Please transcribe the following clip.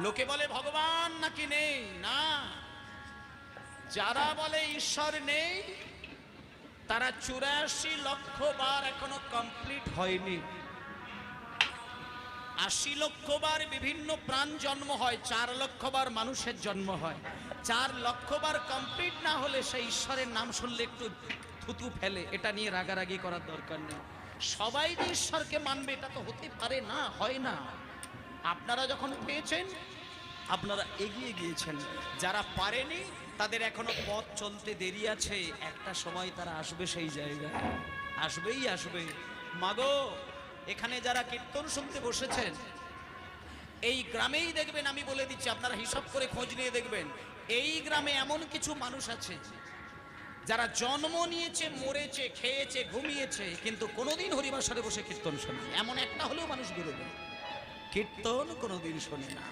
লোকে বলে ভগবান নাকি নেই, না, যারা বলে ঈশ্বর নেই তারা 84 লক্ষ বার এখনো কমপ্লিট হয়নি। 80 লক্ষ বার বিভিন্ন প্রাণ জন্ম হয়, 4 লক্ষ বার মানুষের জন্ম হয়। 4 লক্ষ বার কমপ্লিট না হলে সেই ঈশ্বরের নাম শুনলে একটু থুতু ফেলে, এটা নিয়ে রাগারাগি করার দরকার নেই। সবাই যে ঈশ্বরকে মানবে এটা তো হতে পারে না, হয় না। আপনারা যখন পেয়েছেন আপনারা এগিয়ে গিয়েছেন, যারা পারেনি তাদের এখনো পথ চলতে দেরি আছে। একটা সময় তারা আসবে সেই জায়গায়, আসবেই আসবে। মাগো, এখানে যারা কীর্তন শুনতে বসেছেন এই গ্রামেই দেখবেন, আমি বলে দিচ্ছি, আপনারা হিসাব করে খোঁজ নিয়ে দেখবেন, এই গ্রামে এমন কিছু মানুষ আছে যারা জন্ম নিয়েছে, মরেছে, খেয়েছে, ঘুমিয়েছে, কিন্তু কোনোদিন হরিবাসরে বসে কীর্তন শোনে। এমন একটা হলেও মানুষ বেরোবে, কীর্তন কোনোদিন শোনে না।